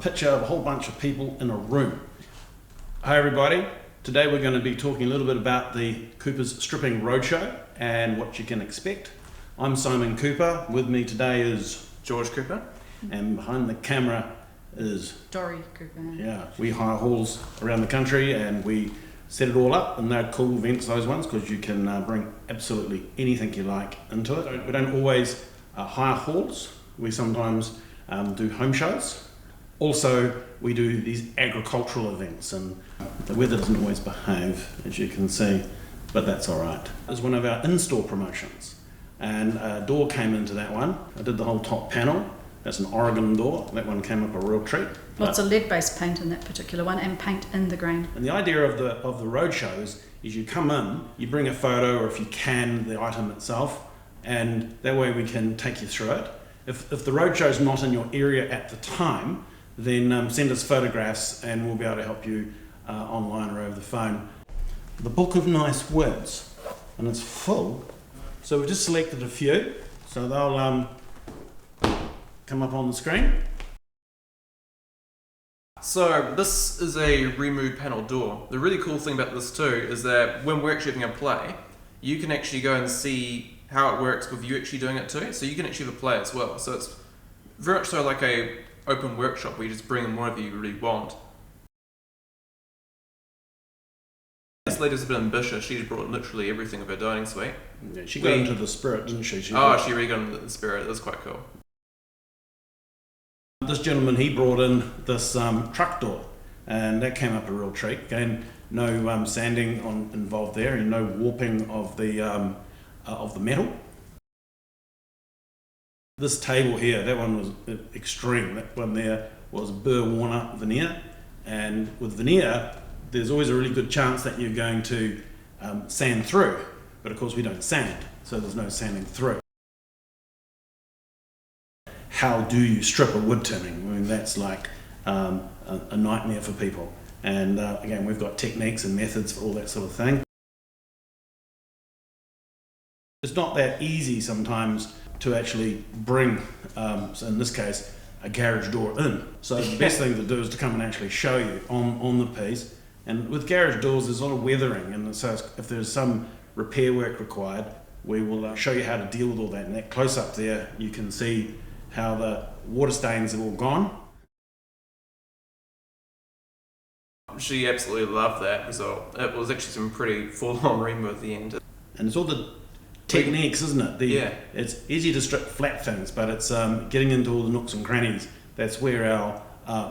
picture of a whole bunch of people in a room. Hi everybody, today we're going to be talking a little bit about the Cooper's Stripping Roadshow and what you can expect. I'm Simon Cooper, with me today is George Cooper, and behind the camera is Dory Cooper. Yeah, we hire halls around the country and we set it all up, and they're cool events, those ones, because you can bring absolutely anything you like into it. We don't always hire halls, we sometimes do home shows. Also, we do these agricultural events, and the weather doesn't always behave, as you can see, but that's all right. It's one of our in-store promotions, and a door came into that one. I did the whole top panel. That's an Oregon door. That one came up a real treat. Lots of lead-based paint in that particular one, and paint in the grain. And the idea of the road shows is you come in, you bring a photo, or if you can, the item itself, and that way we can take you through it. If the road show is not in your area at the time, then send us photographs and we'll be able to help you online or over the phone. The Book of Nice Words, and it's full. So we've just selected a few, so they'll come up on the screen. So this is a remove panel door. The really cool thing about this too is that when we're actually having a play, you can actually go and see how it works with you actually doing it too. So you can actually have a play as well. So it's very much so like a open workshop where you just bring in whatever you really want. This lady's a bit ambitious. She just brought literally everything of her dining suite. Yeah, she got into the spirit, didn't she? She really got into the spirit. It was quite cool. This gentleman, he brought in this truck door, and that came up a real treat. Again, no sanding involved there, and no warping of the metal. This table here, that one was extreme. That one there was Burr Warner veneer, and with veneer, there's always a really good chance that you're going to sand through, but of course we don't sand, so there's no sanding through. How do you strip a wood turning? I mean, that's like a nightmare for people. And again, we've got techniques and methods for all that sort of thing. It's not that easy sometimes to actually bring, so in this case, a garage door in. So the best thing to do is to come and actually show you on the piece. And with garage doors, there's a lot of weathering, and so if there's some repair work required, we will show you how to deal with all that. And that close up there, you can see how the water stains have all gone. She absolutely loved that result. It was actually some pretty full-on remo at the end. And it's all the techniques, isn't it? It's easy to strip flat things, but it's getting into all the nooks and crannies. That's where our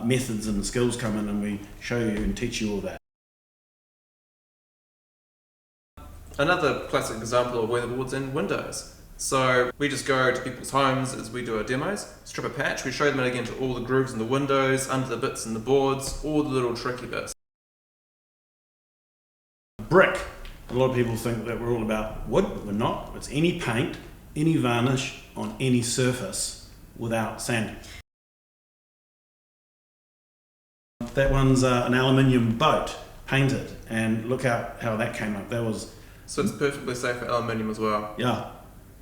methods and skills come in, and we show you and teach you all that. Another classic example of weatherboards and windows. So we just go to people's homes as we do our demos, strip a patch, we show them again to all the grooves in the windows, under the bits in the boards, all the little tricky bits. Brick. A lot of people think that we're all about wood, but we're not. It's any paint, any varnish on any surface without sanding. That one's an aluminium boat, painted, and look how that came up. That was... So it's perfectly safe for aluminium as well. Yeah.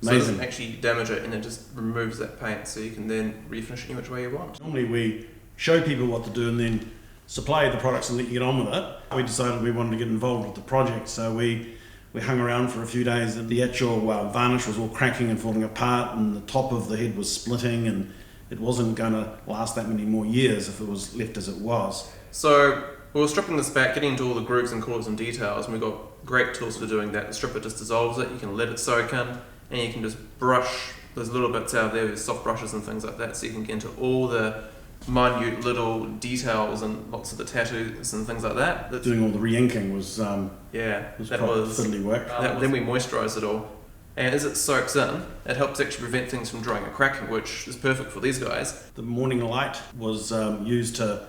Amazing. So it doesn't actually damage it, and it just removes that paint, so you can then refinish it any which way you want. Normally we show people what to do and then supply the products and let you get on with it. We decided we wanted to get involved with the project, so we hung around for a few days, and the actual varnish was all cracking and falling apart, and the top of the head was splitting, and it wasn't going to last that many more years if it was left as it was. So we were stripping this back, getting into all the grooves and corners and details, and we've got great tools for doing that. The stripper just dissolves it, you can let it soak in, and you can just brush those little bits out there with soft brushes and things like that, so you can get into all the minute little details and lots of the tattoos and things like that. Doing all the re-inking was fiddly work. Then we moisturise it all, and as it soaks in, it helps actually prevent things from drying and cracking, which is perfect for these guys. The morning light was used to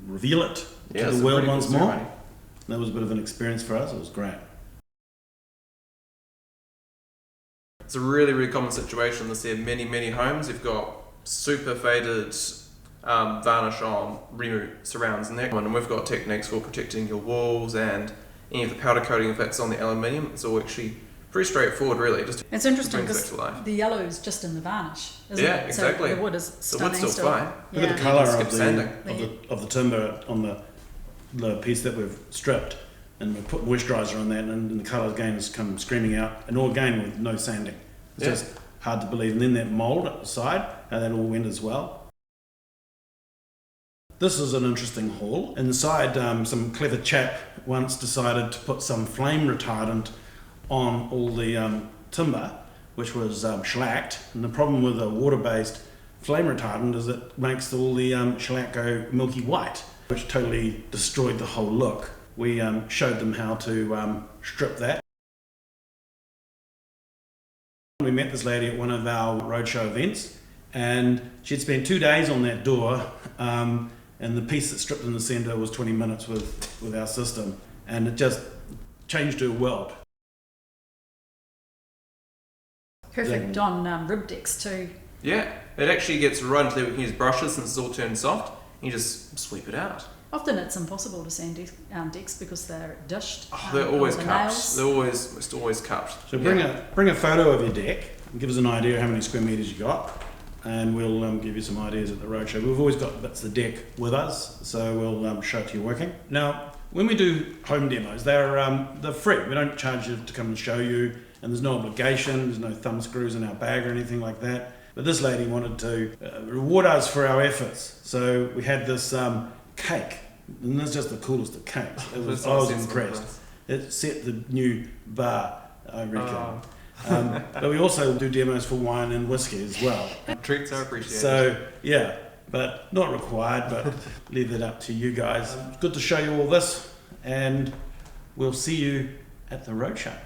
reveal it to the world once more. That was a bit of an experience for us. It was great. It's a really, really common situation to see in many, many homes. You've got super faded varnish on Remu surrounds in there, and we've got techniques for protecting your walls and any of the powder coating if that's on the aluminium. It's all actually pretty straightforward, really. Just It's interesting brings it because to life. the yellow's just in the varnish, isn't Yeah, it? exactly. So the wood is The stunning wood's still fine. Look at the Yeah. colour skip of sanding. of the timber on the piece that we've stripped, and we've put moisturiser on that, and the colour again has come screaming out, and all again with no sanding. It's Yeah. just hard to believe. And then that mould at the side, how that all went as well. This is an interesting haul. Inside, some clever chap once decided to put some flame retardant on all the timber, which was shellacked. And the problem with a water-based flame retardant is it makes all the shellac go milky white, which totally destroyed the whole look. We showed them how to strip that. We met this lady at one of our Roadshow events, and she'd spent 2 days on that door, and the piece that stripped in the centre was 20 minutes with our system, and it just changed her world. Perfect on rib decks too. Yeah, it actually gets right into there. We can use brushes since it's all turned soft. You just sweep it out. Often it's impossible to sand decks because they're dished. Oh, they're always the cupped. nails. They're always cupped. So bring a photo of your deck and give us an idea how many square metres you got, and we'll give you some ideas at the Roadshow. We've always got bits of the deck with us, so we'll show it to you working. Now, when we do home demos, they're free. We don't charge you to come and show you, and there's no obligation, there's no thumb screws in our bag or anything like that. But this lady wanted to reward us for our efforts, so we had this cake, and it's just the coolest of cakes. I was impressed. It set the new bar, I reckon. But we also do demos for wine and whiskey as well. Treats are appreciated. So yeah, but not required, but leave that up to you guys. Good to show you all this, and we'll see you at the Roadshow.